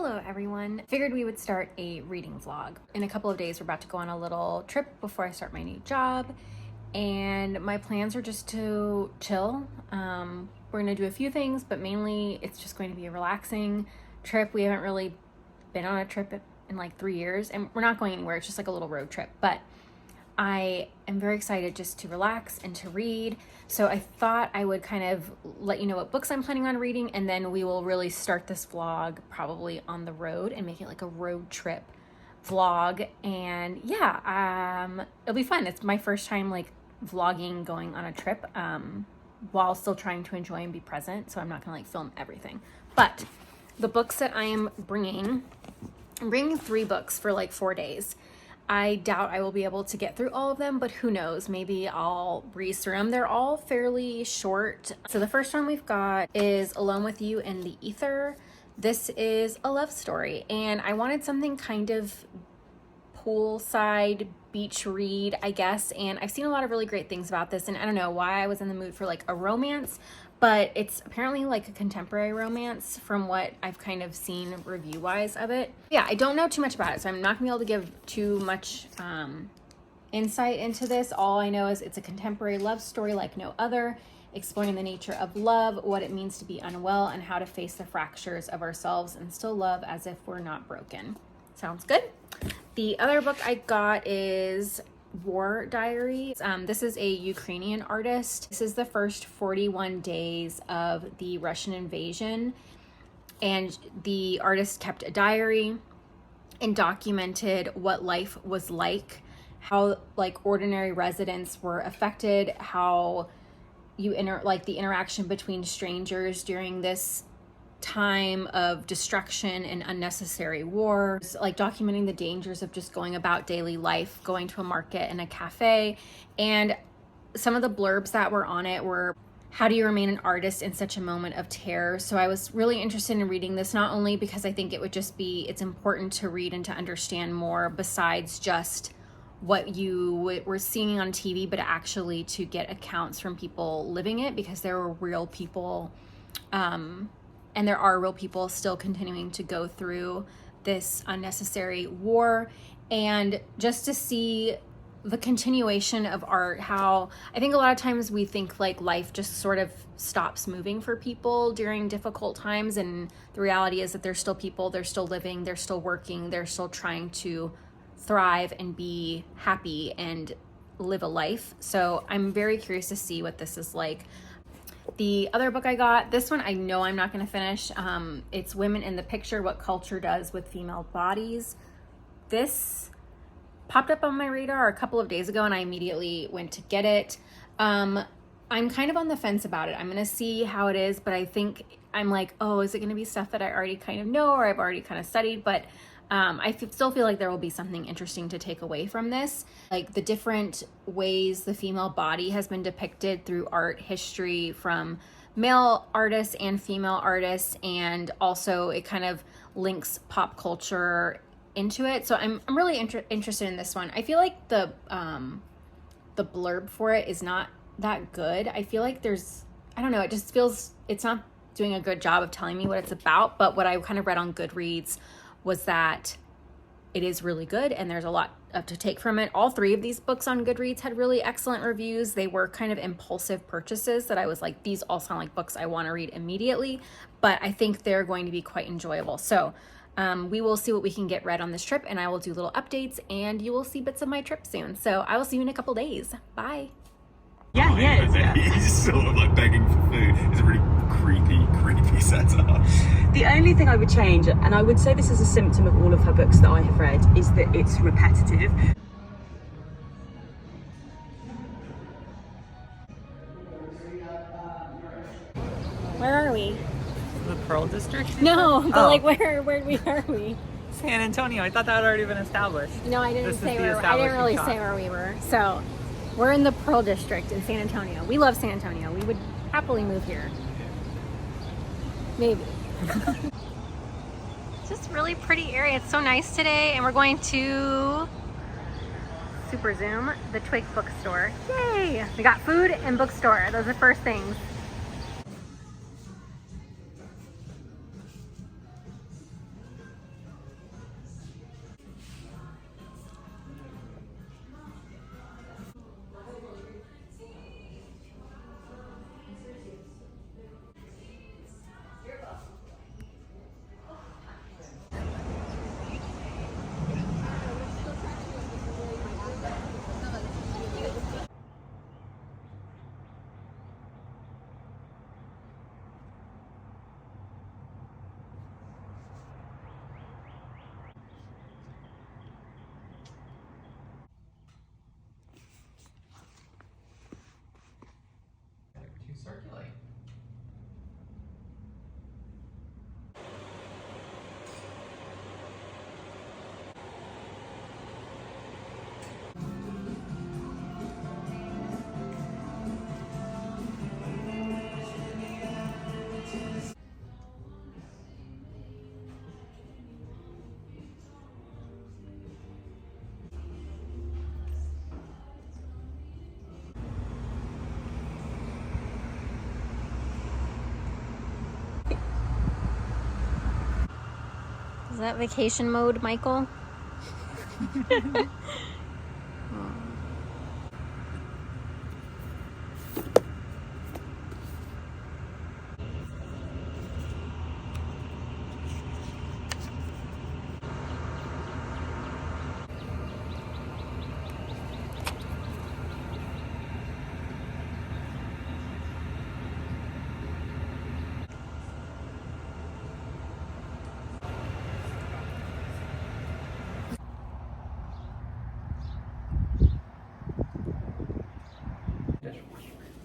Hello everyone. Figured we would start a reading vlog. In a couple of days, we're about to go on a little trip before I start my new job. And my plans are just to chill. We're gonna do a few things, but mainly it's just going to be a relaxing trip. We haven't really been on a trip in like 3 years, and we're not going anywhere. It's just like a little road trip, but I am very excited just to relax and to read. So I thought I would kind of let you know what books I'm planning on reading, and then we will really start this vlog probably on the road and make it like a road trip vlog. And yeah, it'll be fun. It's my first time like vlogging going on a trip while still trying to enjoy and be present. So I'm not gonna like film everything. But the books that I am bringing, I'm bringing 3 books for like 4 days. I doubt I will be able to get through all of them, but who knows? Maybe I'll breeze through them. They're all fairly short. So the first one we've got is Alone with You in the Ether. This is a love story, and I wanted something kind of poolside beach read, I guess. And I've seen a lot of really great things about this, and I don't know why I was in the mood for like a romance, but it's apparently like a contemporary romance from what I've kind of seen review-wise of it. Yeah, I don't know too much about it, so I'm not gonna be able to give too much insight into this. All I know is it's a contemporary love story like no other, exploring the nature of love, what it means to be unwell, and how to face the fractures of ourselves and still love as if we're not broken. Sounds good. The other book I got is War Diary. This is a Ukrainian artist. This is the first 41 days of the Russian invasion, and the artist kept a diary and documented what life was like, how like ordinary residents were affected, how the interaction between strangers during this time of destruction and unnecessary war, like documenting the dangers of just going about daily life, going to a market and a cafe. And some of the blurbs that were on it were, how do you remain an artist in such a moment of terror? So I was really interested in reading this, not only because I think it would just be, it's important to read and to understand more besides just what you were seeing on TV, but actually to get accounts from people living it, because there were real people, and there are real people still continuing to go through this unnecessary war. And just to see the continuation of art, how I think a lot of times we think like life just sort of stops moving for people during difficult times, and the reality is that there's still people, they're still living, they're still working, they're still trying to thrive and be happy and live a life. So I'm very curious to see what this is like. The other book I got, this one I know I'm not going to finish. It's Women in the Picture, What Culture Does with Female Bodies. This popped up on my radar a couple of days ago, and I immediately went to get it. I'm kind of on the fence about it. I'm going to see how it is, but I think I'm like, oh, is it going to be stuff that I already kind of know or I've already kind of studied? But still feel like there will be something interesting to take away from this. Like the different ways the female body has been depicted through art history from male artists and female artists, and also it kind of links pop culture into it. So I'm really interested in this one. I feel like the blurb for it is not that good. I feel like I don't know, it just feels, it's not doing a good job of telling me what it's about, but what I kind of read on Goodreads was that it is really good and there's a lot to take from it. All 3 of these books on Goodreads had really excellent reviews. They were kind of impulsive purchases that I was like, these all sound like books I want to read immediately, but I think they're going to be quite enjoyable. So we will see what we can get read on this trip, and I will do little updates, and you will see bits of my trip soon. So I will see you in a couple days. Bye. Yeah, he is. He's sort of like begging for food. It's a really creepy setup. The only thing I would change, and I would say this is a symptom of all of her books that I have read, is that it's repetitive. Where are we? The Pearl District? No, but like where are we? San Antonio. I thought that had already been established. No, I didn't This is say the where. I didn't really establishing say where we were. So we're in the Pearl District in San Antonio. We love San Antonio. We would happily move here. Maybe. It's just really pretty area. It's so nice today, and we're going to Super Zoom, the Twig bookstore. Yay! We got food and bookstore. Those are the first things. Is that vacation mode, Michael?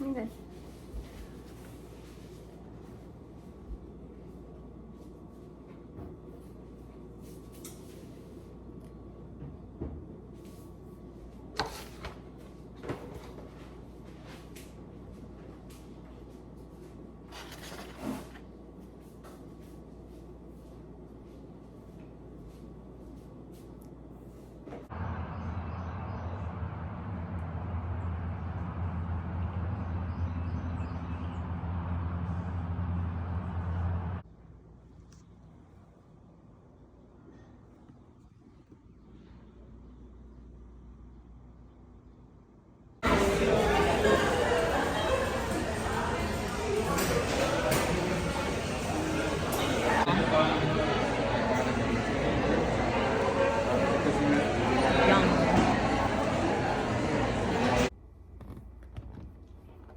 Okay.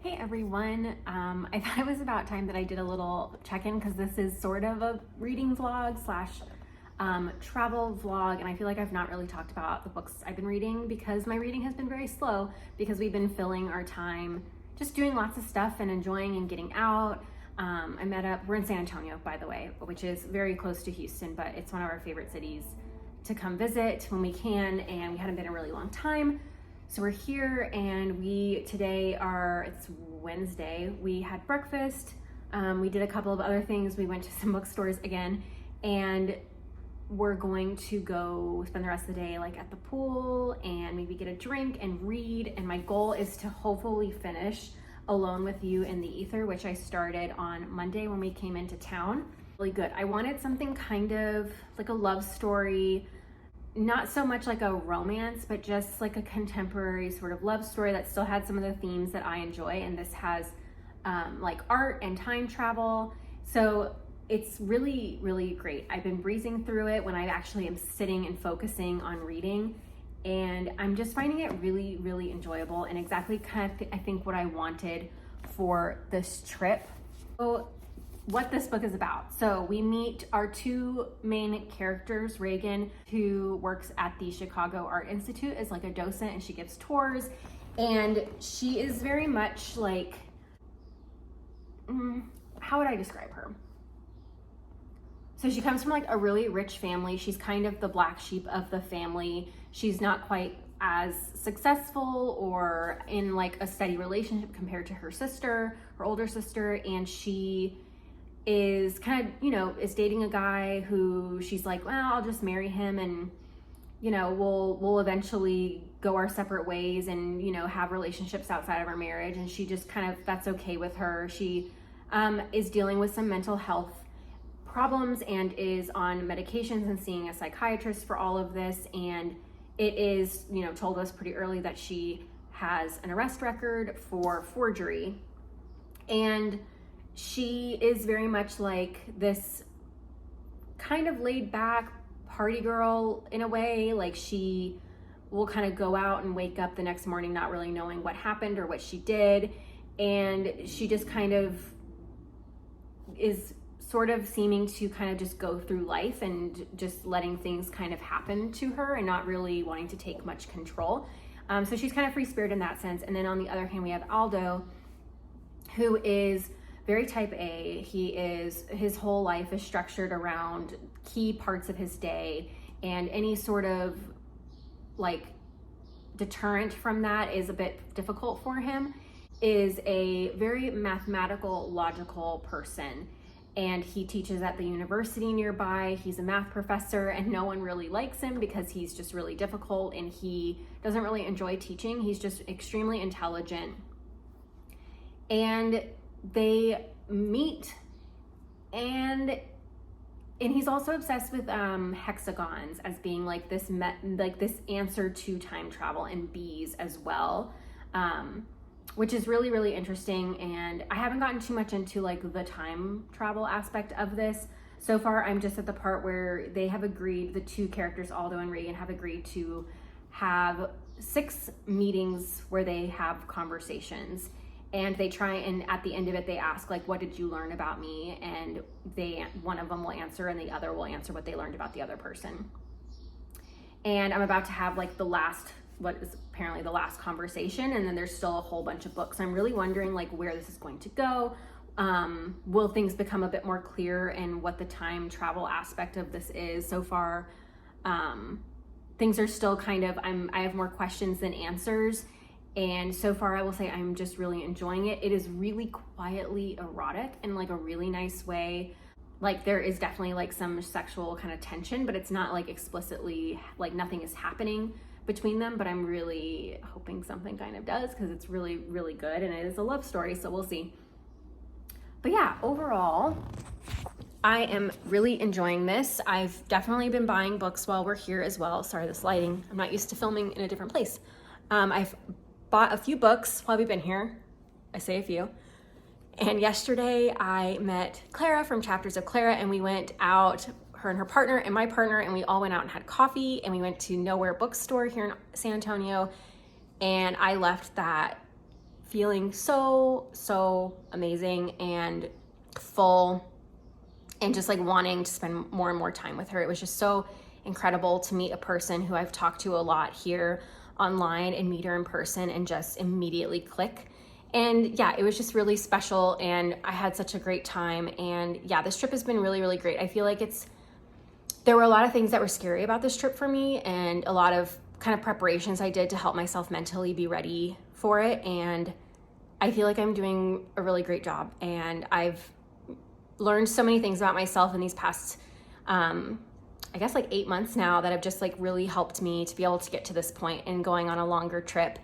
Hey everyone, I thought it was about time that I did a little check-in because this is sort of a reading vlog slash travel vlog, and I feel like I've not really talked about the books I've been reading because my reading has been very slow because we've been filling our time just doing lots of stuff and enjoying and getting out. We're in San Antonio, by the way, which is very close to Houston, but it's one of our favorite cities to come visit when we can, and we hadn't been in a really long time. So we're here, and it's Wednesday. We had breakfast. We did a couple of other things. We went to some bookstores again, and we're going to go spend the rest of the day like at the pool and maybe get a drink and read. And my goal is to hopefully finish Alone with You in the Ether, which I started on Monday when we came into town. Really good. I wanted something kind of like a love story, not so much like a romance, but just like a contemporary sort of love story that still had some of the themes that I enjoy. And this has like art and time travel. So it's really, really great. I've been breezing through it when I actually am sitting and focusing on reading. And I'm just finding it really, really enjoyable and exactly kind of, I think, what I wanted for this trip. So what this book is about. So we meet our two main characters, Reagan, who works at the Chicago Art Institute as like a docent, and she gives tours, and she is very much like, how would I describe her? So she comes from like a really rich family. She's kind of the black sheep of the family. She's not quite as successful or in like a steady relationship compared to her sister, her older sister, and she is kind of, is dating a guy who she's like, well, I'll just marry him and, we'll eventually go our separate ways and, have relationships outside of our marriage. And she just kind of, that's okay with her. She is dealing with some mental health problems and is on medications and seeing a psychiatrist for all of this. And it is, told us pretty early that she has an arrest record for forgery. And she is very much like this kind of laid back party girl in a way. Like she will kind of go out and wake up the next morning not really knowing what happened or what she did. And she just kind of is sort of seeming to kind of just go through life and just letting things kind of happen to her and not really wanting to take much control. So she's kind of free-spirited in that sense. And then on the other hand, we have Aldo, who is very type A. His whole life is structured around key parts of his day, and any sort of like deterrent from that is a bit difficult for him. Is a very mathematical, logical person. And he teaches at the university nearby. He's a math professor, and no one really likes him because he's just really difficult and he doesn't really enjoy teaching. He's just extremely intelligent. And they meet, and And he's also obsessed with hexagons as being like this this answer to time travel, and bees as well, which is really, really interesting. And I haven't gotten too much into like the time travel aspect of this. So far, I'm just at the part where they have agreed, the two characters, Aldo and Reagan, have agreed to have 6 meetings where they have conversations. And they try, and at the end of it, they ask, like, what did you learn about me? And one of them will answer, and the other will answer what they learned about the other person. And I'm about to have like what is apparently the last conversation, and then there's still a whole bunch of books. I'm really wondering like where this is going to go. Will things become a bit more clear and what the time travel aspect of this is? So far, things are still kind of, I have more questions than answers. And so far I will say I'm just really enjoying it. It is really quietly erotic in like a really nice way. Like there is definitely like some sexual kind of tension, but it's not like explicitly, like nothing is happening between them, but I'm really hoping something kind of does, because it's really, really good. And it is a love story, so we'll see. But yeah, overall, I am really enjoying this. I've definitely been buying books while we're here as well. Sorry, this lighting. I'm not used to filming in a different place. I've bought a few books while we've been here. I say a few. And yesterday I met Clara from Chapters of Clara, and we went out, her and her partner and my partner, and we all went out and had coffee, and we went to Nowhere Bookstore here in San Antonio. And I left that feeling so amazing and full, and just like wanting to spend more and more time with her. It was just so incredible to meet a person who I've talked to a lot here online and meet her in person and just immediately click. And yeah, it was just really special, and I had such a great time. And yeah, this trip has been really, really great. I feel like there were a lot of things that were scary about this trip for me, and a lot of kind of preparations I did to help myself mentally be ready for it. And I feel like I'm doing a really great job, and I've learned so many things about myself in these past, I guess like 8 months now, that have just like really helped me to be able to get to this point and going on a longer trip.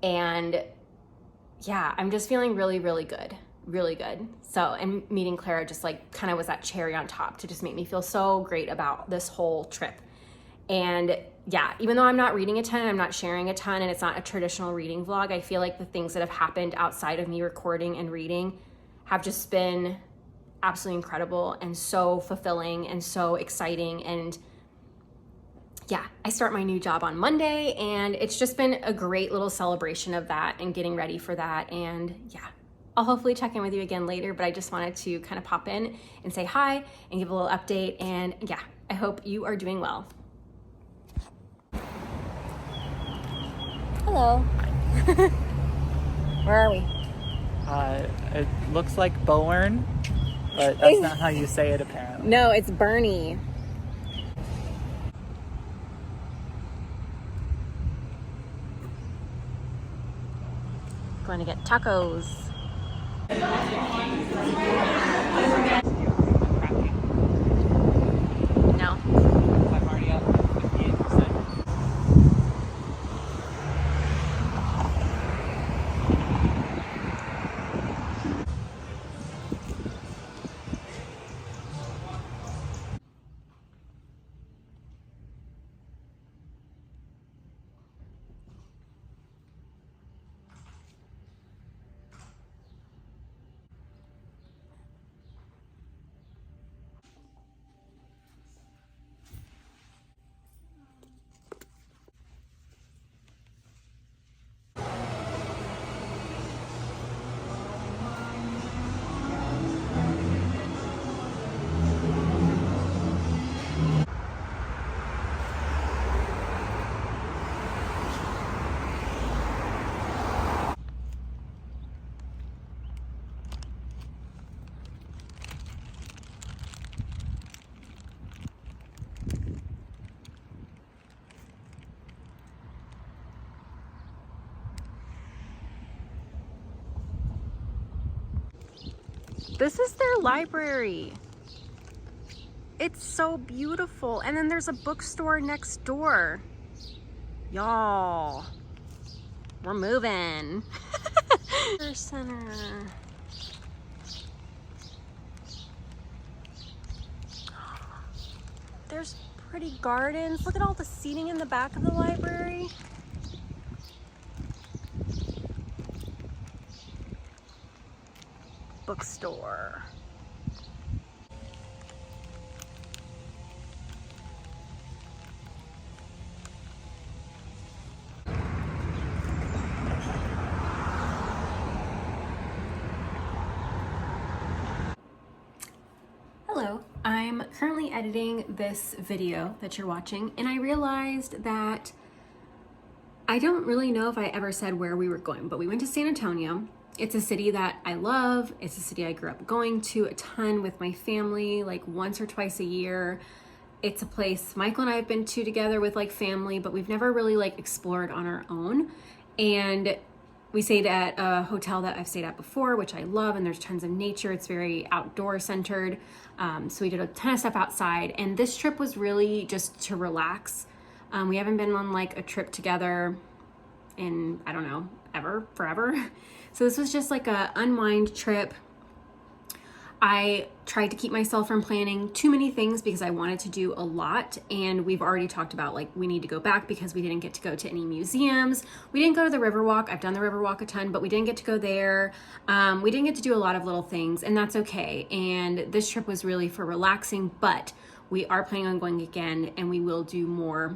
And yeah, I'm just feeling really, really good, really good. So, and meeting Clara just like kind of was that cherry on top to just make me feel so great about this whole trip. And yeah, even though I'm not reading a ton, I'm not sharing a ton, and it's not a traditional reading vlog, I feel like the things that have happened outside of me recording and reading have just been absolutely incredible and so fulfilling and so exciting. And yeah, I start my new job on Monday, and it's just been a great little celebration of that and getting ready for that. And yeah, I'll hopefully check in with you again later, but I just wanted to kind of pop in and say hi and give a little update. And yeah, I hope you are doing well. Hello. Where are we? It looks like Boerne, but that's not how you say it apparently. No, it's Bernie. Going to get tacos. No. I'm already up 58%. This is their library. It's so beautiful. And then there's a bookstore next door. Y'all, we're moving. Center. There's pretty gardens. Look at all the seating in the back of the library. Bookstore. Hello, I'm currently editing this video that you're watching, and I realized that I don't really know if I ever said where we were going, but we went to San Antonio. It's a city that I love. It's a city I grew up going to a ton with my family, like once or twice a year. It's a place Michael and I have been to together with like family, but we've never really like explored on our own. And we stayed at a hotel that I've stayed at before, which I love, and there's tons of nature. It's very outdoor centered. So we did a ton of stuff outside, and this trip was really just to relax. We haven't been on like a trip together in, I don't know, forever. So this was just like a unwind trip. I tried to keep myself from planning too many things because I wanted to do a lot, and we've already talked about like we need to go back because we didn't get to go to any museums. We didn't go to the Riverwalk. I've done the Riverwalk a ton, but we didn't get to go there. We didn't get to do a lot of little things, and that's okay. And this trip was really for relaxing, but we are planning on going again, and we will do more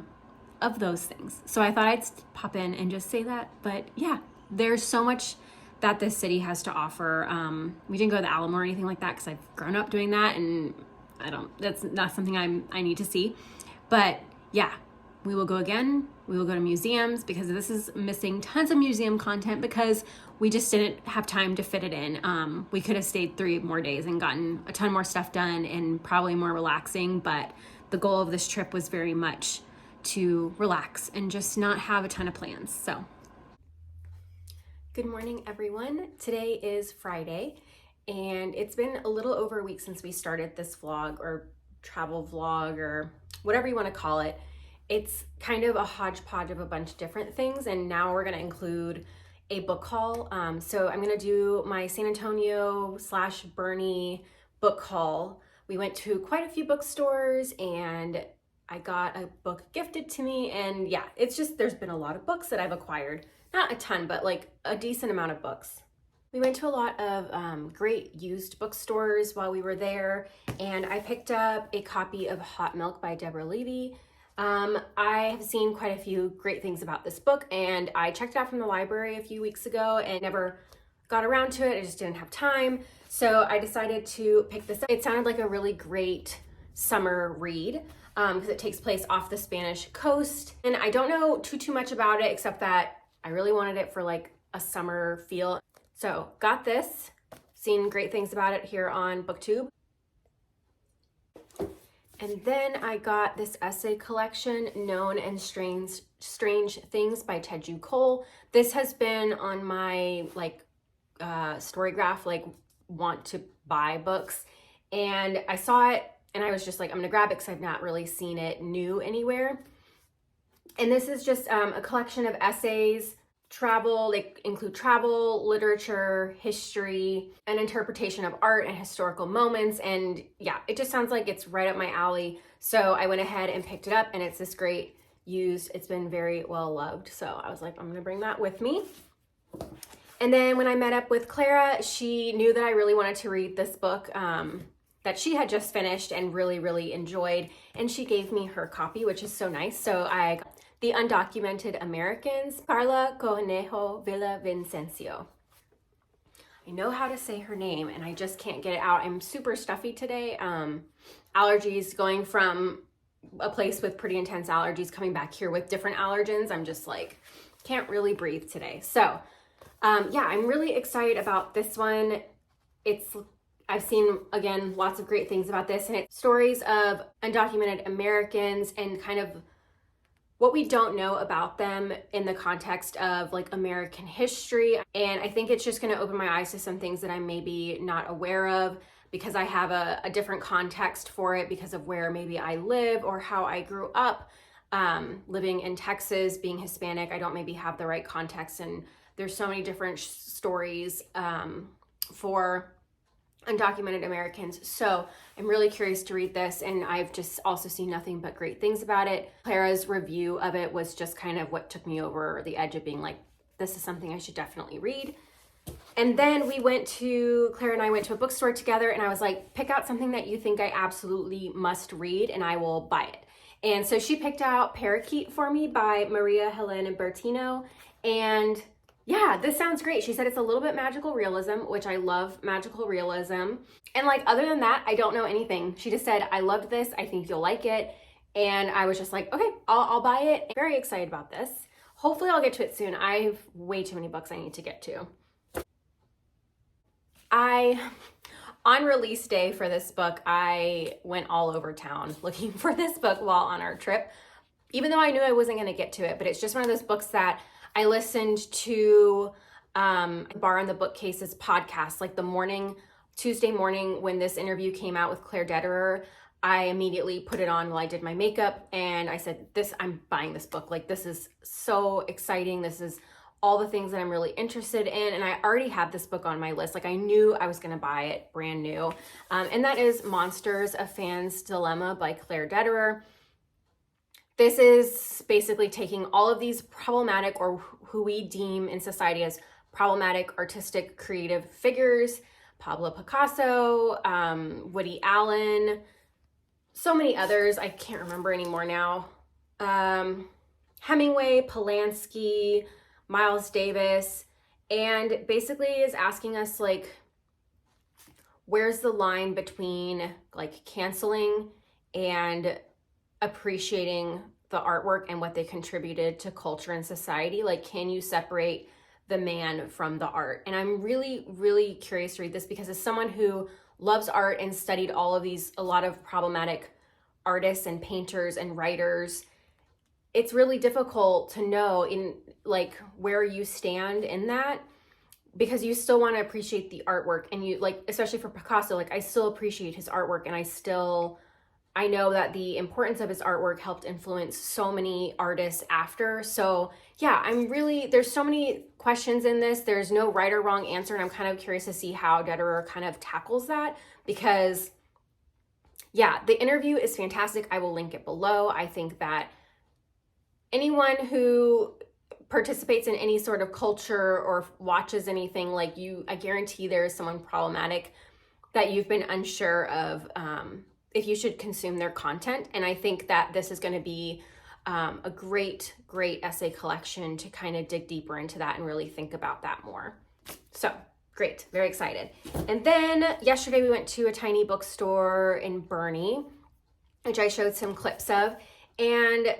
of those things. So I thought I'd pop in and just say that. But yeah, there's so much that this city has to offer. We didn't go to the Alamo or anything like that because I've grown up doing that, and that's not something I need to see. But yeah, we will go again. We will go to museums because this is missing tons of museum content because we just didn't have time to fit it in. We could have stayed 3 more days and gotten a ton more stuff done and probably more relaxing, but the goal of this trip was very much to relax and just not have a ton of plans. So good morning, everyone. Today is Friday, and it's been a little over a week since we started this vlog or travel vlog or whatever you want to call it. It's kind of a hodgepodge of a bunch of different things, and now we're going to include a book haul. So I'm going to do my San Antonio / Boerne book haul. We went to quite a few bookstores, and I got a book gifted to me, and yeah, it's just there's been a lot of books that I've acquired. Not a ton, but like a decent amount of books. We went to a lot of great used bookstores while we were there, and I picked up a copy of Hot Milk by Deborah Levy. I have seen quite a few great things about this book, and I checked it out from the library a few weeks ago and never got around to it. I just didn't have time. So I decided to pick this up. It sounded like a really great summer read because it takes place off the Spanish coast. And I don't know too much about it except that I really wanted it for like a summer feel. So got this, seen great things about it here on BookTube. And then I got this essay collection, Known and Strange Things by Teju Cole. This has been on my like Storygraph, like want to buy books. And I saw it and I was just like, I'm gonna grab it because I've not really seen it new anywhere. And this is just a collection of essays, travel, they include travel, literature, history, an interpretation of art and historical moments. And yeah, it just sounds like it's right up my alley. So I went ahead and picked it up, and it's this great used, it's been very well loved. So I was like, I'm gonna bring that with me. And then when I met up with Clara, she knew that I really wanted to read this book that she had just finished and really enjoyed. And she gave me her copy, which is so nice. So I got The Undocumented Americans, Karla Cornejo Villavicencio. I know how to say her name and I just can't get it out. I'm super stuffy today. Allergies, going from a place with pretty intense allergies, coming back here with different allergens. I'm just like, can't really breathe today. So yeah, I'm really excited about this one. I've seen, again, lots of great things about this, and it's stories of undocumented Americans and kind of what we don't know about them in the context of like American history. And I think it's just going to open my eyes to some things that I'm maybe not aware of because I have a different context for it because of where maybe I live or how I grew up living in Texas, being Hispanic. I don't maybe have the right context, and there's so many different stories for Undocumented Americans. So I'm really curious to read this, and I've just also seen nothing but great things about it. Clara's review of it was just kind of what took me over the edge of being like, this is something I should definitely read. And then Clara and I went to a bookstore together, and I was like, pick out something that you think I absolutely must read and I will buy it. And so she picked out Parakeet for me by Marie-Helene and Bertino. And yeah, this sounds great. She said it's a little bit magical realism, which I love magical realism. And like, other than that, I don't know anything. She just said, I loved this. I think you'll like it. And I was just like, okay, I'll buy it. Very excited about this. Hopefully I'll get to it soon. I have way too many books I need to get to. On release day for this book, I went all over town looking for this book while on our trip, even though I knew I wasn't going to get to it. But it's just one of those books that I listened to Bar on the Bookcases podcast, like Tuesday morning when this interview came out with Claire Dedere. I immediately put it on while I did my makeup, and I said, I'm buying this book. Like, this is so exciting. This is all the things that I'm really interested in. And I already had this book on my list. Like, I knew I was going to buy it brand new. And that is Monsters, A Fan's Dilema by Claire Dedere. This is basically taking all of these problematic, or who we deem in society as problematic artistic creative figures, Pablo Picasso, Woody Allen, so many others, I can't remember anymore now. Hemingway, Polanski, Miles Davis, and basically is asking us, like, where's the line between like canceling and appreciating the artwork and what they contributed to culture and society? Like, can you separate the man from the art? And I'm really, really curious to read this, because as someone who loves art and studied a lot of problematic artists and painters and writers, it's really difficult to know in like where you stand in that, because you still want to appreciate the artwork, and you like, especially for Picasso, like I still appreciate his artwork, and I know that the importance of his artwork helped influence so many artists after. So yeah, there's so many questions in this. There's no right or wrong answer. And I'm kind of curious to see how Dedere kind of tackles that, because yeah, the interview is fantastic. I will link it below. I think that anyone who participates in any sort of culture or watches anything, like I guarantee there is someone problematic that you've been unsure of, if you should consume their content. And I think that this is going to be a great essay collection to kind of dig deeper into that and really think about that more. So great, very excited. And then yesterday we went to a tiny bookstore in Boerne, which I showed some clips of, and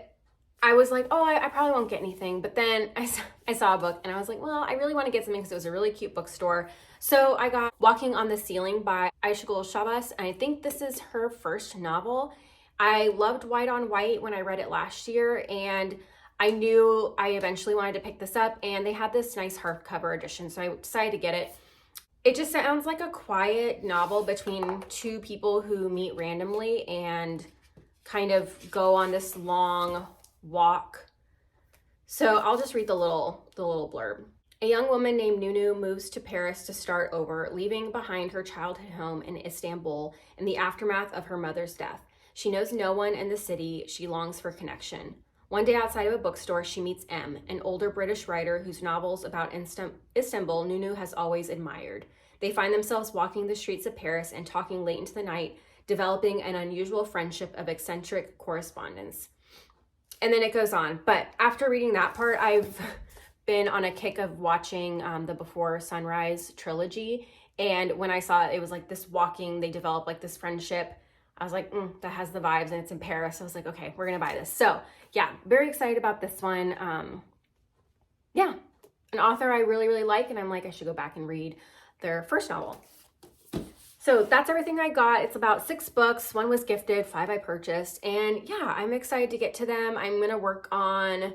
I was like, oh, I probably won't get anything. But then I saw a book and I was like, well, I really want to get something because it was a really cute bookstore. So I got Walking on the Ceiling by Aysegül Savas, and I think this is her first novel. I loved White on White when I read it last year, and I knew I eventually wanted to pick this up, and they had this nice hardcover edition, so I decided to get it. It just sounds like a quiet novel between two people who meet randomly and kind of go on this long walk. So I'll just read the little blurb. A young woman named Nunu moves to Paris to start over, leaving behind her childhood home in Istanbul in the aftermath of her mother's death. She knows no one in the city. She longs for connection. One day outside of a bookstore, she meets M, an older British writer whose novels about Istanbul Nunu has always admired. They find themselves walking the streets of Paris and talking late into the night, developing an unusual friendship of eccentric correspondence. And then it goes on. But after reading that part, I've been on a kick of watching the Before Sunrise trilogy. And when I saw it was like this walking, they develop like this friendship. I was like, that has the vibes, and it's in Paris. So I was like, okay, we're going to buy this. So yeah, very excited about this one. Yeah, an author I really, really like. And I'm like, I should go back and read their first novel. So that's everything I got. It's about 6 books. 1 was gifted, 5 I purchased. And yeah, I'm excited to get to them. I'm going to work on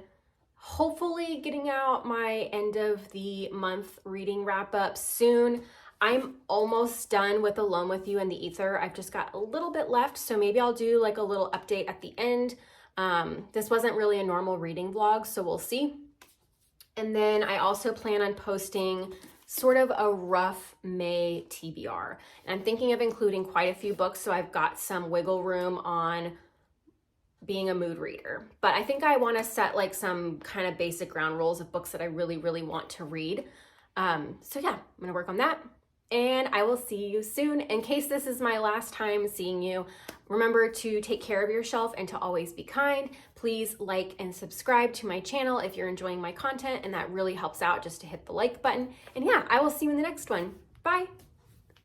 hopefully getting out my end of the month reading wrap up soon. I'm almost done with Alone with You and the Ether. I've just got a little bit left. So maybe I'll do like a little update at the end. This wasn't really a normal reading vlog, so we'll see. And then I also plan on posting sort of a rough May TBR. And I'm thinking of including quite a few books, so I've got some wiggle room on being a mood reader. But I think I want to set like some kind of basic ground rules of books that I really, really want to read. So yeah, I'm gonna work on that. And I will see you soon. In case this is my last time seeing you, remember to take care of yourself and to always be kind. Please like and subscribe to my channel if you're enjoying my content, and that really helps out just to hit the like button. And yeah, I will see you in the next one. Bye.